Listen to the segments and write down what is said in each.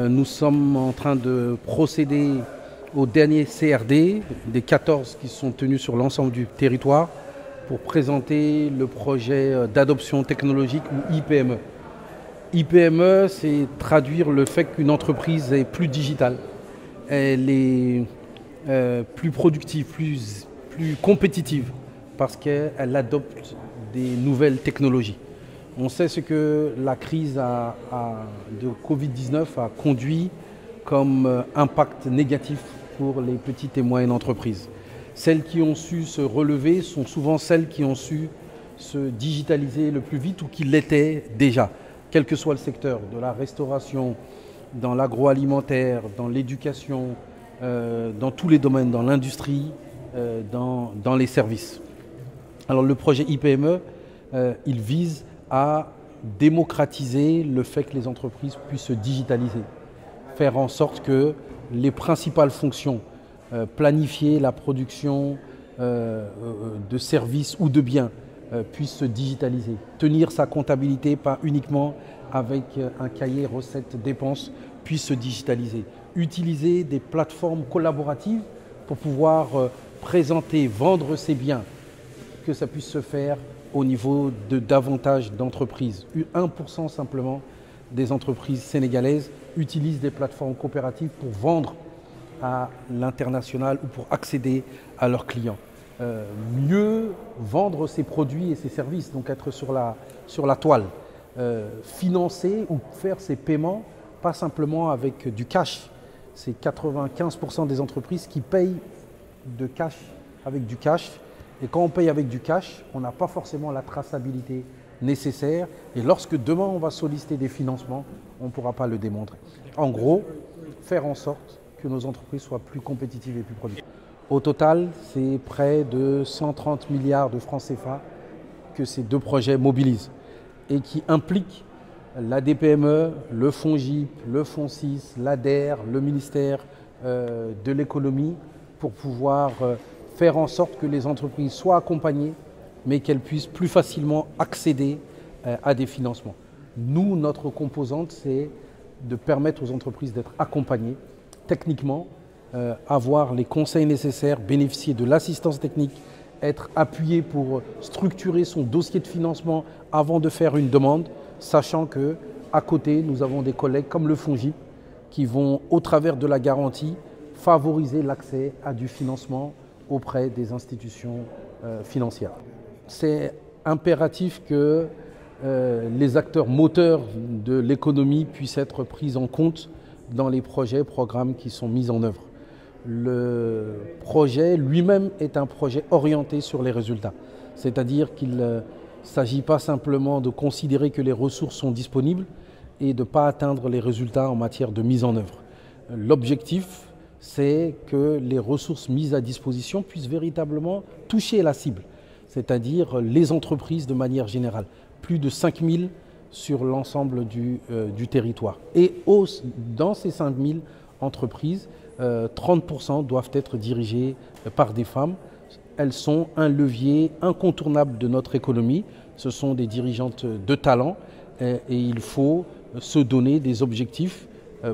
Nous sommes en train de procéder au dernier CRD des 14 qui sont tenus sur l'ensemble du territoire pour présenter le projet d'adoption technologique ou IPME. IPME, c'est traduire le fait qu'une entreprise est plus digitale, elle est plus productive, plus compétitive parce qu'elle adopte des nouvelles technologies. On sait ce que la crise de Covid-19 a conduit comme impact négatif pour les petites et moyennes entreprises. Celles qui ont su se relever sont souvent celles qui ont su se digitaliser le plus vite ou qui l'étaient déjà, quel que soit le secteur, de la restauration, dans l'agroalimentaire, dans l'éducation, dans tous les domaines, dans l'industrie, dans les services. Alors le projet IPME, il vise à démocratiser le fait que les entreprises puissent se digitaliser, faire en sorte que les principales fonctions, planifier la production de services ou de biens, puissent se digitaliser, tenir sa comptabilité pas uniquement avec un cahier recettes dépenses, puisse se digitaliser, utiliser des plateformes collaboratives pour pouvoir présenter, vendre ses biens, que ça puisse se faire au niveau de davantage d'entreprises. 1% simplement des entreprises sénégalaises utilisent des plateformes coopératives pour vendre à l'international ou pour accéder à leurs clients. Mieux vendre ses produits et ses services, donc être sur la toile. Financer ou faire ses paiements, pas simplement avec du cash. C'est 95% des entreprises qui payent avec du cash. Et quand on paye avec du cash, on n'a pas forcément la traçabilité nécessaire. Et lorsque demain on va solliciter des financements, on ne pourra pas le démontrer. En gros, faire en sorte que nos entreprises soient plus compétitives et plus productives. Au total, c'est près de 130 milliards de francs CFA que ces deux projets mobilisent et qui impliquent l'ADPME, le FONGIP, le FONSIS, l'ADER, le ministère de l'économie pour pouvoir faire en sorte que les entreprises soient accompagnées, mais qu'elles puissent plus facilement accéder à des financements. Nous, notre composante, c'est de permettre aux entreprises d'être accompagnées techniquement, avoir les conseils nécessaires, bénéficier de l'assistance technique, être appuyé pour structurer son dossier de financement avant de faire une demande, sachant qu'à côté, nous avons des collègues comme le FONGIP qui vont, au travers de la garantie, favoriser l'accès à du financement auprès des institutions financières. C'est impératif que les acteurs moteurs de l'économie puissent être pris en compte dans les projets, programmes qui sont mis en œuvre. Le projet lui-même est un projet orienté sur les résultats. C'est-à-dire qu'il ne s'agit pas simplement de considérer que les ressources sont disponibles et de ne pas atteindre les résultats en matière de mise en œuvre. L'objectif, c'est que les ressources mises à disposition puissent véritablement toucher la cible, c'est-à-dire les entreprises de manière générale. Plus de 5000 sur l'ensemble du territoire. Et dans ces 5000 entreprises, 30% doivent être dirigées par des femmes. Elles sont un levier incontournable de notre économie. Ce sont des dirigeantes de talent et il faut se donner des objectifs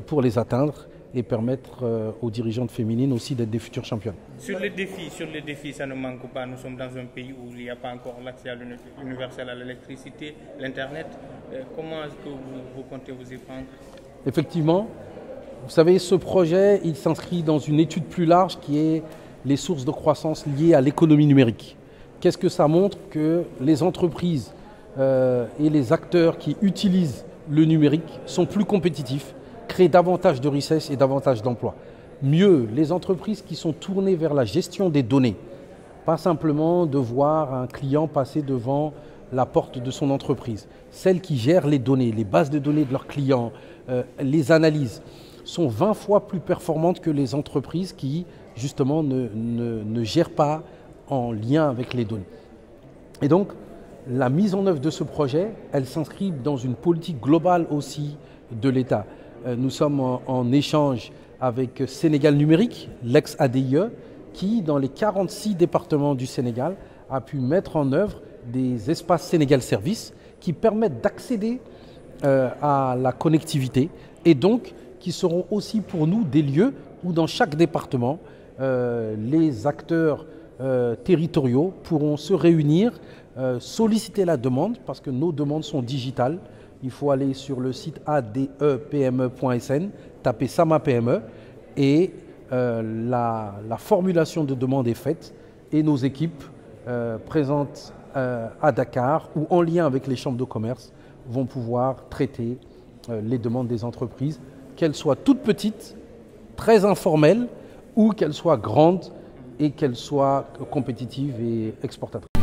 pour les atteindre et permettre aux dirigeantes féminines aussi d'être des futures championnes. Sur les défis, ça ne manque pas. Nous sommes dans un pays où il n'y a pas encore l'accès universel à l'électricité, l'Internet. Comment est-ce que vous comptez vous y prendre? Effectivement, vous savez, ce projet, il s'inscrit dans une étude plus large qui est les sources de croissance liées à l'économie numérique. Qu'est-ce que ça montre? Que les entreprises et les acteurs qui utilisent le numérique sont plus compétitifs, créer davantage de richesses et davantage d'emplois. Mieux, les entreprises qui sont tournées vers la gestion des données, pas simplement de voir un client passer devant la porte de son entreprise. Celles qui gèrent les données, les bases de données de leurs clients, les analyses, sont 20 fois plus performantes que les entreprises qui, justement, ne gèrent pas en lien avec les données. Et donc, la mise en œuvre de ce projet, elle s'inscrit dans une politique globale aussi de l'État. Nous sommes en échange avec Sénégal Numérique, l'ex-ADIE, qui, dans les 46 départements du Sénégal, a pu mettre en œuvre des espaces Sénégal Service qui permettent d'accéder à la connectivité et donc qui seront aussi pour nous des lieux où dans chaque département, les acteurs territoriaux pourront se réunir, solliciter la demande, parce que nos demandes sont digitales. Il faut aller sur le site adepme.sn, taper Sama PME et la formulation de demande est faite et nos équipes présentes à Dakar ou en lien avec les chambres de commerce vont pouvoir traiter les demandes des entreprises, qu'elles soient toutes petites, très informelles ou qu'elles soient grandes et qu'elles soient compétitives et exportatrices.